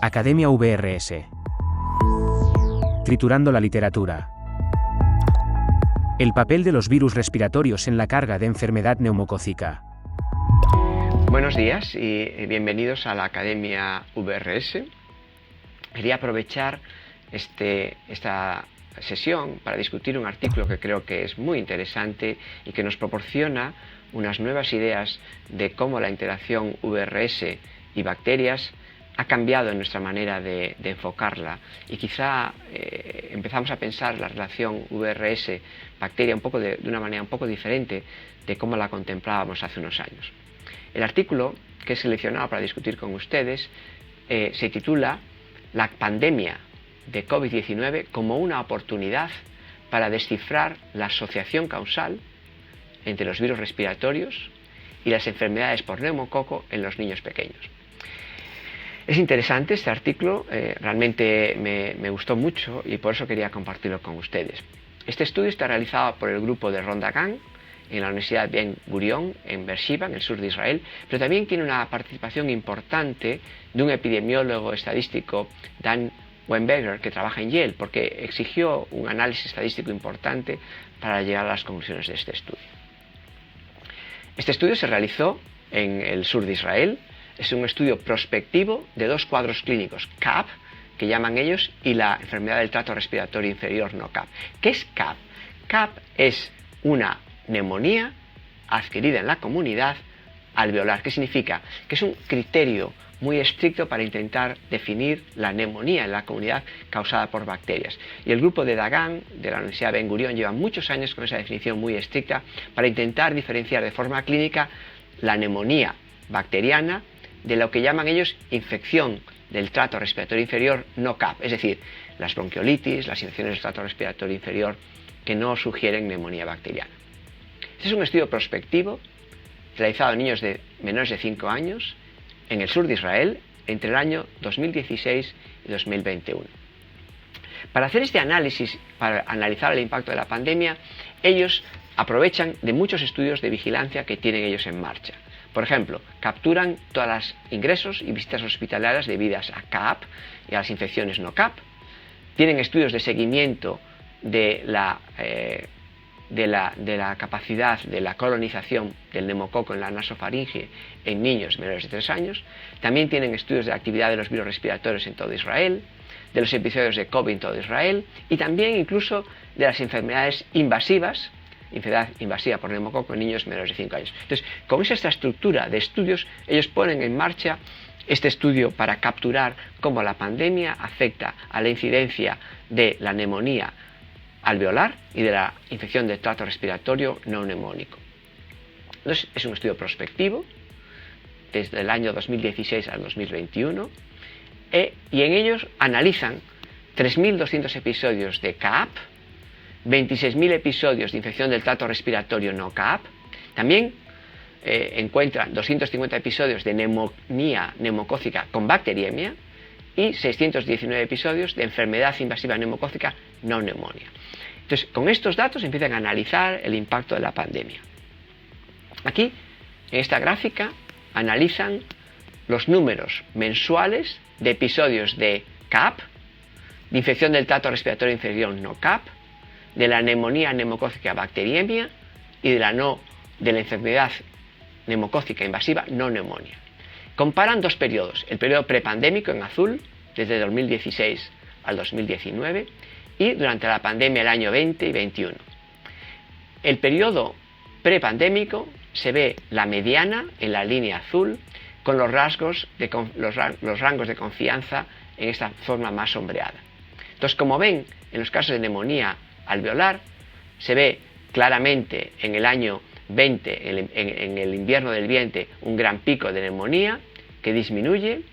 Academia VRS. Triturando la literatura. El papel de los virus respiratorios en la carga de enfermedad neumocócica. Buenos días y bienvenidos a la Academia VRS. Quería aprovechar esta sesión para discutir un artículo que creo que es muy interesante y que nos proporciona unas nuevas ideas de cómo la interacción VRS y bacterias ha cambiado en nuestra manera de enfocarla, y quizá empezamos a pensar la relación VRS-bacteria de una manera un poco diferente de cómo la contemplábamos hace unos años. El artículo que he seleccionado para discutir con ustedes se titula La pandemia de COVID-19 como una oportunidad para descifrar la asociación causal entre los virus respiratorios y las enfermedades por neumococo en los niños pequeños. Es interesante este artículo, realmente me gustó mucho y por eso quería compartirlo con ustedes. Este estudio está realizado por el grupo de Ron Dagan en la Universidad Ben Gurion en Beersheba, en el sur de Israel, pero también tiene una participación importante de un epidemiólogo estadístico, Dan Weinberger, que trabaja en Yale, porque exigió un análisis estadístico importante para llegar a las conclusiones de este estudio. Este estudio se realizó en el sur de Israel. Es un estudio prospectivo de dos cuadros clínicos, CAP, que llaman ellos, y la enfermedad del tracto respiratorio inferior no CAP. ¿Qué es CAP? CAP es una neumonía adquirida en la comunidad alveolar. ¿Qué significa? Que es un criterio muy estricto para intentar definir la neumonía en la comunidad causada por bacterias. Y el grupo de Dagan, de la Universidad Ben Gurion, lleva muchos años con esa definición muy estricta para intentar diferenciar de forma clínica la neumonía bacteriana de lo que llaman ellos infección del tracto respiratorio inferior no CAP, es decir, las bronquiolitis, las infecciones del tracto respiratorio inferior que no sugieren neumonía bacteriana. Este es un estudio prospectivo realizado en niños de menores de 5 años en el sur de Israel entre el año 2016 y 2021. Para hacer este análisis, para analizar el impacto de la pandemia, ellos aprovechan de muchos estudios de vigilancia que tienen ellos en marcha. Por ejemplo, capturan todos los ingresos y visitas hospitalarias debidas a CAP y a las infecciones no CAP. Tienen estudios de seguimiento de la capacidad de la colonización del neumococo en la nasofaringe en niños menores de 3 años. También tienen estudios de la actividad de los virus respiratorios en todo Israel, de los episodios de COVID en todo Israel y también incluso de las enfermedades invasivas, enfermedad invasiva por neumococo en niños menores de 5 años. Entonces, con esta estructura de estudios, ellos ponen en marcha este estudio para capturar cómo la pandemia afecta a la incidencia de la neumonía alveolar y de la infección del tracto respiratorio no neumónico. Entonces, es un estudio prospectivo desde el año 2016 al 2021 y en ellos analizan 3.200 episodios de CAP, 26.000 episodios de infección del tracto respiratorio no CAP. También encuentran 250 episodios de neumonía neumocócica con bacteriemia y 619 episodios de enfermedad invasiva neumocócica no neumonía. Entonces, con estos datos empiezan a analizar el impacto de la pandemia. Aquí, en esta gráfica, analizan los números mensuales de episodios de CAP, de infección del tracto respiratorio inferior no CAP, de la neumonía neumocócica bacteriemia y de la enfermedad neumocócica invasiva no neumonía. Comparan dos periodos, el periodo prepandémico en azul, desde 2016 al 2019, y durante la pandemia el año 20 y 21. El periodo prepandémico se ve la mediana en la línea azul con los rangos de confianza en esta forma más sombreada. Entonces, como ven, en los casos de neumonía alveolar se ve claramente en el año 20, en el invierno del 20, un gran pico de neumonía que disminuye,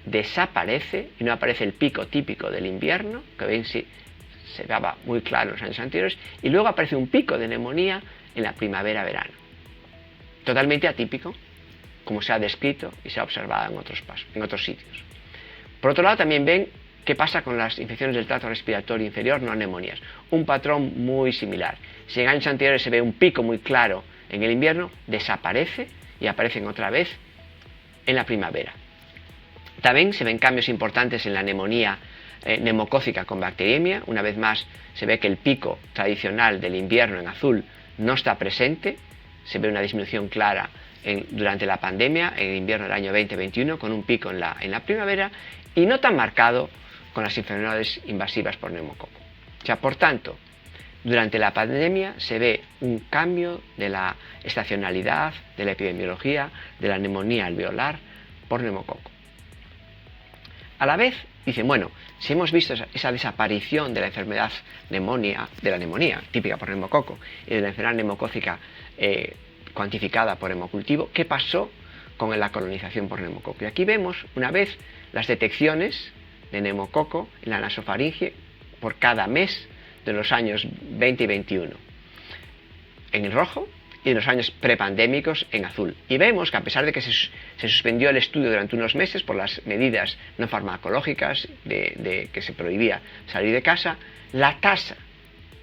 desaparece y no aparece el pico típico del invierno, que ven si se daba muy claro en los años anteriores, y luego aparece un pico de neumonía en la primavera-verano. Totalmente atípico, como se ha descrito y se ha observado en otros sitios. Por otro lado, también ven qué pasa con las infecciones del tracto respiratorio inferior no neumonías. Un patrón muy similar. Si en años anteriores se ve un pico muy claro en el invierno, desaparece y aparecen otra vez en la primavera. También se ven cambios importantes en la neumonía neumocócica con bacteriemia. Una vez más se ve que el pico tradicional del invierno en azul no está presente. Se ve una disminución clara durante la pandemia, en el invierno del año 2021, con un pico en la primavera, y no tan marcado con las enfermedades invasivas por neumococo. O sea, por tanto, durante la pandemia se ve un cambio de la estacionalidad, de la epidemiología, de la neumonía alveolar por neumococo. A la vez, dicen, bueno, si hemos visto esa desaparición de la enfermedad de la neumonía típica por neumococo y de la enfermedad neumocócica cuantificada por hemocultivo, ¿qué pasó con la colonización por neumococo? Y aquí vemos, una vez, las detecciones de neumococo en la nasofaringe por cada mes de los años 20 y 21, en el rojo, y en los años prepandémicos en azul. Y vemos que a pesar de que se suspendió el estudio durante unos meses por las medidas no farmacológicas de que se prohibía salir de casa, la tasa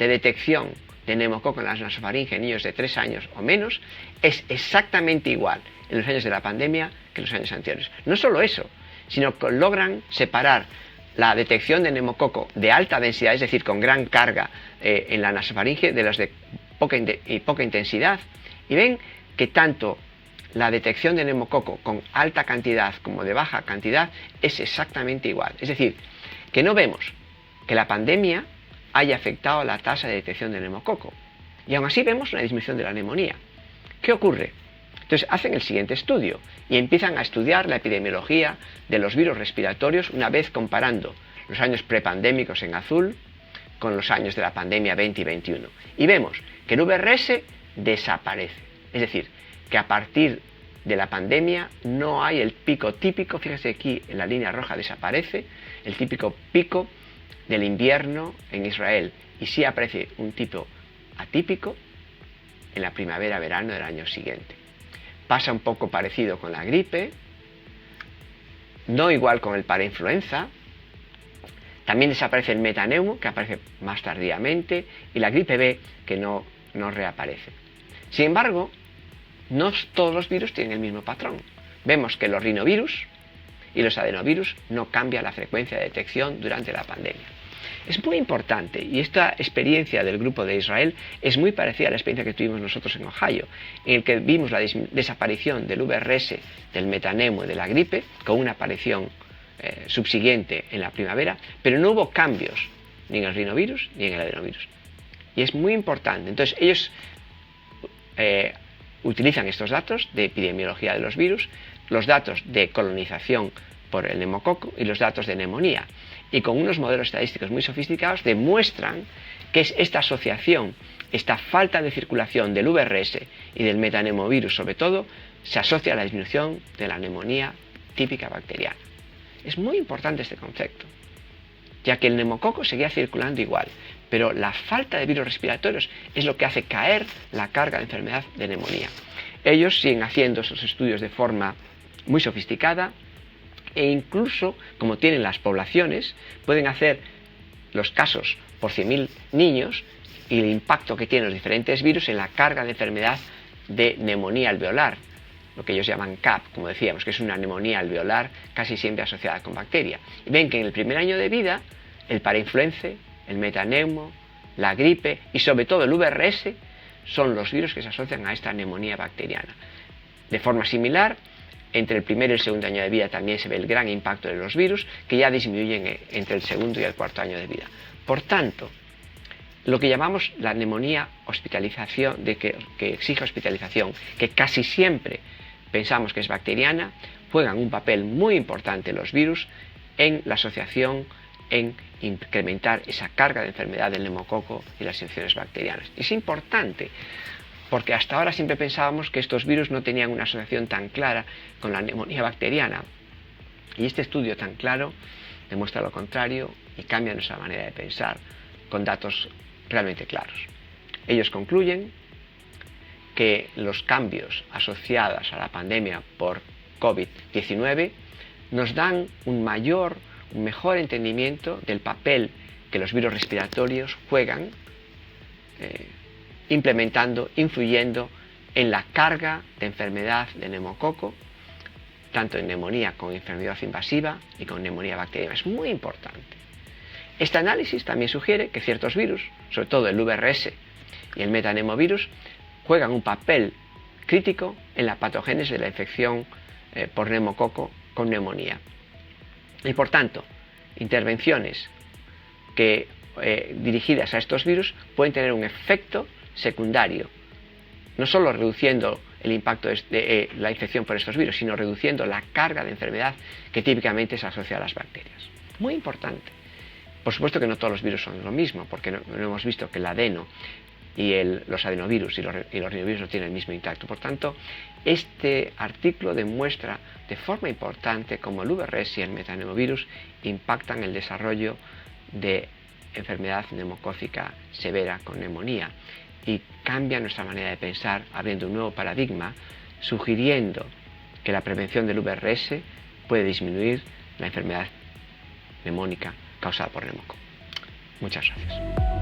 de detección de neumococo en la nasofaringe en niños de 3 años o menos es exactamente igual en los años de la pandemia que en los años anteriores. No solo eso, sino que logran separar la detección de neumococo de alta densidad, es decir, con gran carga en la nasofaringe, de los de poca intensidad, y ven que tanto la detección de neumococo con alta cantidad como de baja cantidad es exactamente igual. Es decir, que no vemos que la pandemia haya afectado a la tasa de detección de neumococo, y aún así vemos una disminución de la neumonía. ¿Qué ocurre? Entonces hacen el siguiente estudio y empiezan a estudiar la epidemiología de los virus respiratorios, una vez comparando los años prepandémicos en azul con los años de la pandemia 20 y 21. Y vemos que el VRS desaparece. Es decir, que a partir de la pandemia no hay el pico típico, fíjese aquí en la línea roja desaparece, el típico pico del invierno en Israel, y sí aparece un tipo atípico en la primavera-verano del año siguiente. Pasa un poco parecido con la gripe, no igual con el parainfluenza. También desaparece el metaneumo, que aparece más tardíamente, y la gripe B, que no reaparece. Sin embargo, no todos los virus tienen el mismo patrón. Vemos que los rinovirus y los adenovirus no cambian la frecuencia de detección durante la pandemia. Es muy importante, y esta experiencia del grupo de Israel es muy parecida a la experiencia que tuvimos nosotros en Ohio, en el que vimos la desaparición del VRS, del metaneumo y de la gripe, con una aparición subsiguiente en la primavera, pero no hubo cambios ni en el rinovirus ni en el adenovirus. Y es muy importante. Entonces ellos utilizan estos datos de epidemiología de los virus, los datos de colonización por el neumococo y los datos de neumonía, y con unos modelos estadísticos muy sofisticados demuestran que es esta asociación, esta falta de circulación del VRS y del metaneumovirus sobre todo, se asocia a la disminución de la neumonía típica bacteriana. Es muy importante este concepto, ya que el neumococo seguía circulando igual, pero la falta de virus respiratorios es lo que hace caer la carga de enfermedad de neumonía. Ellos siguen haciendo esos estudios de forma muy sofisticada, e incluso, como tienen las poblaciones, pueden hacer los casos por 100.000 niños y el impacto que tienen los diferentes virus en la carga de enfermedad de neumonía alveolar, lo que ellos llaman CAP, como decíamos, que es una neumonía alveolar casi siempre asociada con bacteria. Y ven que en el primer año de vida, el parainfluenza, el metaneumo, la gripe y sobre todo el VRS son los virus que se asocian a esta neumonía bacteriana. De forma similar, entre el primer y el segundo año de vida también se ve el gran impacto de los virus, que ya disminuyen entre el segundo y el cuarto año de vida. Por tanto, lo que llamamos la neumonía hospitalización, que exige hospitalización, que casi siempre pensamos que es bacteriana, juegan un papel muy importante los virus en la asociación, en incrementar esa carga de enfermedad del neumococo y las infecciones bacterianas. Es importante porque hasta ahora siempre pensábamos que estos virus no tenían una asociación tan clara con la neumonía bacteriana, y este estudio tan claro demuestra lo contrario y cambia nuestra manera de pensar con datos realmente claros. Ellos concluyen que los cambios asociados a la pandemia por COVID-19 nos dan un mejor entendimiento del papel que los virus respiratorios juegan influyendo en la carga de enfermedad de neumococo tanto en neumonía con enfermedad invasiva y con neumonía bacteriana. Es muy importante. Este análisis también sugiere que ciertos virus, sobre todo el VRS y el metanemovirus, juegan un papel crítico en la patogénesis de la infección por neumococo con neumonía. Y por tanto, intervenciones dirigidas a estos virus pueden tener un efecto secundario, no solo reduciendo el impacto de la infección por estos virus, sino reduciendo la carga de enfermedad que típicamente se asocia a las bacterias. Muy importante. Por supuesto que no todos los virus son lo mismo, porque no hemos visto que el adeno y los adenovirus y los rinovirus no tienen el mismo impacto. Por tanto, este artículo demuestra de forma importante cómo el VRS y el metanemovirus impactan el desarrollo de enfermedad neumocócica severa con neumonía y cambia nuestra manera de pensar, abriendo un nuevo paradigma, sugiriendo que la prevención del VRS puede disminuir la enfermedad neumónica causada por neumococo. Muchas gracias.